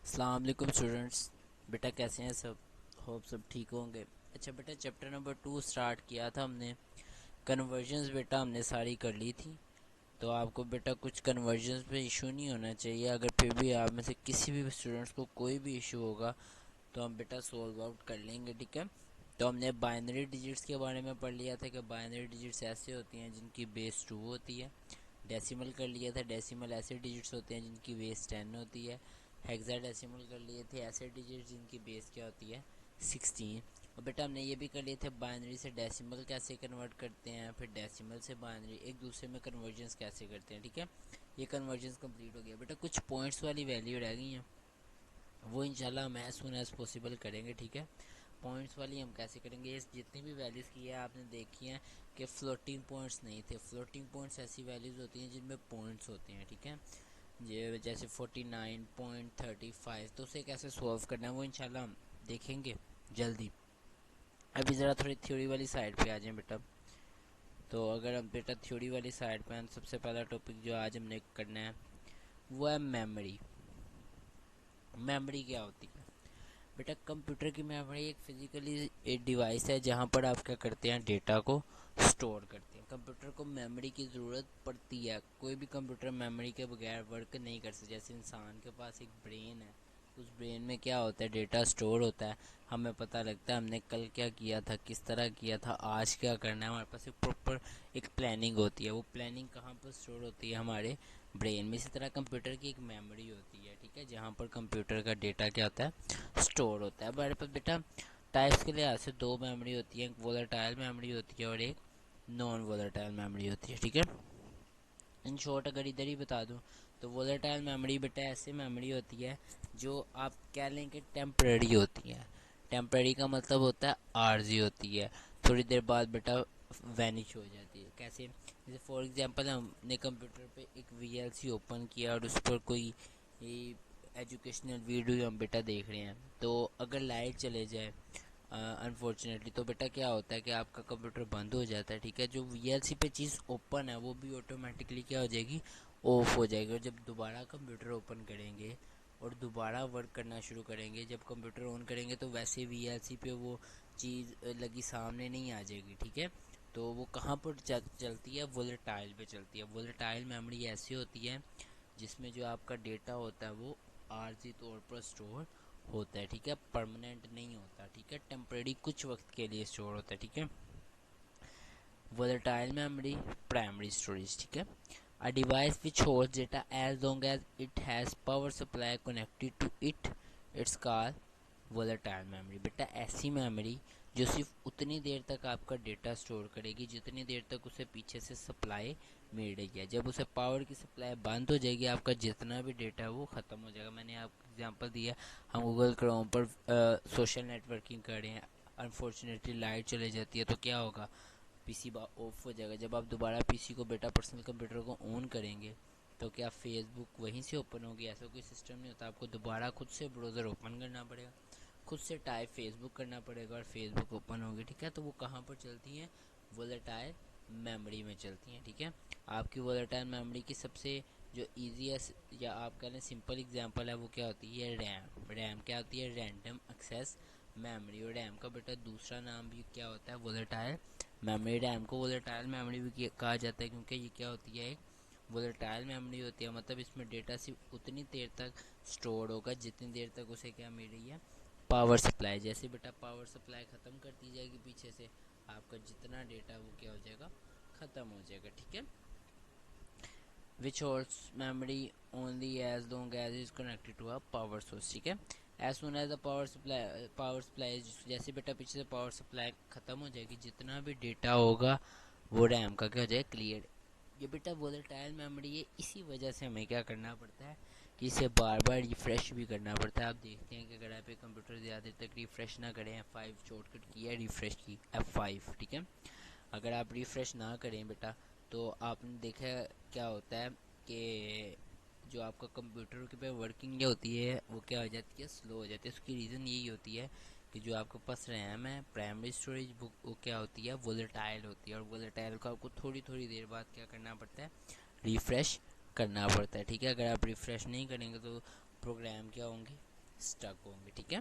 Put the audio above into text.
अस्सलाम वालेकुम स्टूडेंट्स। बेटा कैसे हैं सब? होप सब ठीक होंगे। अच्छा बेटा, चैप्टर नंबर 2 स्टार्ट किया था हमने। कन्वर्जन्स बेटा हमने सारी कर ली थी। तो आपको बेटा कुछ कन्वर्जन्स पे इशू नहीं होना चाहिए। अगर फिर भी आप में से किसी भी स्टूडेंट्स को कोई भी इशू होगा तो हम बेटा सॉल्व आउट कर लेंगे, ठीक है। तो हमने बाइनरी डिजिट्स के बारे में पढ़ लिया था कि बाइनरी डिजिट्स ऐसे होती हैं जिनकी बेस 2 होती है। डेसिमल कर लिया था, डेसिमल ऐसे डिजिट्स होते हैं जिनकी बेस 10 होती है। हेक्साडेसिमल कर लिए थे, ऐसे डिजिट्स जिनकी बेस क्या होती है 16। और बेटा हमने ये भी कर लिए थे बाइनरी से डेसिमल कैसे कन्वर्ट करते हैं, फिर डेसिमल से बाइनरी एक दूसरे में कन्वर्जन्स कैसे करते हैं, ठीक है। ये कन्वर्जन्स कंप्लीट हो गया बेटा। कुछ पॉइंट्स वाली वैल्यू रह गई हैं, वो इंशाल्लाह हम एज सुन एज पॉसिबल करेंगे, ठीक है। पॉइंट्स वाली हम कैसे करेंगे, ये जितनी भी वैल्यूज़ की है आपने देखी हैं कि फ्लोटिंग पॉइंट्स नहीं थे। फ्लोटिंग पॉइंट्स ऐसी वैल्यूज़ होती हैं जिनमें पॉइंट्स होते हैं, ठीक है। ये जैसे 49.35, तो उसे कैसे सॉल्व करना है वो इंशाल्लाह हम देखेंगे जल्दी। अभी ज़रा थोड़ी थ्योरी वाली साइड पे आ जाएं बेटा। तो अगर हम बेटा थ्योरी वाली साइड पे हैं, सबसे पहला टॉपिक जो आज हमने करना है वो है मेमोरी। मेमोरी क्या होती है बेटा? कंप्यूटर की मेमोरी एक फिजिकली एक डिवाइस है जहाँ पर आप क्या करते हैं, डेटा को स्टोर करते हैं। कंप्यूटर को मेमोरी की ज़रूरत पड़ती है, कोई भी कंप्यूटर मेमोरी के बगैर वर्क नहीं कर सकता। जैसे इंसान के पास एक ब्रेन है, उस ब्रेन में क्या होता है, डेटा स्टोर होता है। हमें पता लगता है हमने कल क्या किया था, किस तरह किया था, आज क्या करना है। हमारे पास एक प्रॉपर एक प्लानिंग होती है। वो प्लानिंग कहाँ पर स्टोर होती है, हमारे ब्रेन में। इसी तरह कंप्यूटर की एक मेमोरी होती है, ठीक है, जहाँ पर कंप्यूटर का डेटा क्या होता है, स्टोर होता है। हमारे पास बेटा टाइप्स के लिहाज से दो मेमोरी होती है, एक वोलेटाइल मेमोरी होती है और एक नॉन वोलेटाइल मेमोरी होती है, ठीक है। इन शॉर्ट अगर इधर ही बता दूं तो वोलेटाइल मेमोरी बेटा ऐसी मेमोरी होती है जो आप कह लें कि टेम्परेरी होती है। टेम्परेरी का मतलब होता है आर्जी होती है, थोड़ी देर बाद बेटा वैनिश हो जाती है। कैसे? जैसे फॉर एग्जांपल हमने कंप्यूटर पे एक वीएलसी ओपन किया और उस पर कोई एजुकेशनल वीडियो हम बेटा देख रहे हैं, तो अगर लाइट चले जाए अनफॉर्चुनेटली, तो बेटा क्या होता है कि आपका कंप्यूटर बंद हो जाता है, ठीक है। जो वीएलसी पे चीज़ ओपन है वो भी ऑटोमेटिकली क्या हो जाएगी, ऑफ हो जाएगी। और जब दोबारा कंप्यूटर ओपन करेंगे और दोबारा वर्क करना शुरू करेंगे, जब कंप्यूटर ऑन करेंगे तो वैसे वीएलसी पे वो चीज़ लगी सामने नहीं आ जाएगी, ठीक है। तो वो कहाँ पर चलती है, वोलेटाइल पे चलती है। वोलेटाइल मेमोरी ऐसी होती है जिसमें जो आपका डेटा होता है वो आर्जी तौर पर स्टोर होता है, ठीक है, परमानेंट नहीं होता, ठीक है, टेम्परेरी कुछ वक्त के लिए स्टोर होता है, ठीक है। वोलेटाइल मेमोरी, प्राइमरी स्टोरेज, ठीक है। A device which holds data as long as it has power supply connected to it, it's called volatile memory. बेटा ऐसी मेमोरी जो सिर्फ उतनी देर तक आपका डेटा स्टोर करेगी जितनी देर तक उसे पीछे से सप्लाई मिल रही है। जब उसे पावर की सप्लाई बंद हो जाएगी, आपका जितना भी डेटा है वो ख़त्म हो जाएगा। मैंने आपको एग्जांपल दिया, हम गूगल क्रोम पर सोशल नेटवर्किंग कर रहे हैं, अनफॉर्चुनेटली लाइट चले जाती है तो क्या होगा, पीसी ऑफ हो जाएगा। जब आप दोबारा पीसी को बेटा पर्सनल कंप्यूटर को ऑन करेंगे तो क्या फेसबुक वहीं से ओपन होगी? ऐसा कोई सिस्टम नहीं होता, आपको दोबारा खुद से ब्राउज़र ओपन करना पड़ेगा, खुद से टाइप फेसबुक करना पड़ेगा और फेसबुक ओपन होगी, ठीक है। तो वो कहाँ पर चलती हैं, वोलेटाइल मेमोरी में चलती हैं, ठीक है। आपकी वोलेटाइल मेमोरी की सबसे जो ईजीएस्ट या आप कह लें सिंपल एग्जांपल है वो क्या होती है, रैम। रैम क्या होती है, रैंडम एक्सेस मेमोरी। और रैम का बेटा दूसरा नाम भी क्या होता है, वोलेटाइल मेमोरी। रैम को वोलेटाइल मेमोरी भी कहा जाता है क्योंकि ये क्या होती है, एक वोलेटाइल मेमोरी होती है। मतलब इसमें डेटा सिर्फ उतनी देर तक स्टोर होगा जितनी देर तक उसे क्या मिल रही है, पावर सप्लाई। जैसे बेटा पावर सप्लाई ख़त्म कर दी जाएगी पीछे से, आपका जितना डेटा वो क्या हो जाएगा, ख़त्म हो जाएगा, ठीक है। Which holds memory only as long as is connected to a power source, ठीक है। As soon as the power supply जैसे बेटा पीछे से पावर सप्लाई ख़त्म हो जाएगी, जितना भी डेटा होगा वो रैम का क्या हो जाएगा, क्लियर। ये बेटा वोलेटाइल मेमोरी है, इसी वजह से हमें क्या करना पड़ता है कि इसे बार बार रिफ़्रेश भी करना पड़ता है। आप देखते हैं कि अगर आप एक कंप्यूटर ज़्यादा देर तक रिफ़्रेश ना करें, F5 शॉर्टकट की है रिफ़्रेश की, F5, ठीक है। अगर आप रिफ़्रेश ना करें बेटा तो आपने देखा क्या होता है कि जो आपका कंप्यूटर के पे वर्किंग क्या होती है वो क्या हो जाती है, स्लो हो जाती है। उसकी रीज़न यही होती है कि जो आपके पास रैम है, प्राइमरी स्टोरेज, वो क्या होती है, वोलेटाइल होती है। और वोलेटाइल को आपको थोड़ी थोड़ी देर बाद क्या करना पड़ता है, रिफ़्रेश करना पड़ता है, ठीक है। अगर आप रिफ़्रेश नहीं करेंगे तो प्रोग्राम क्या होंगे, स्टक होंगे। ठीक है,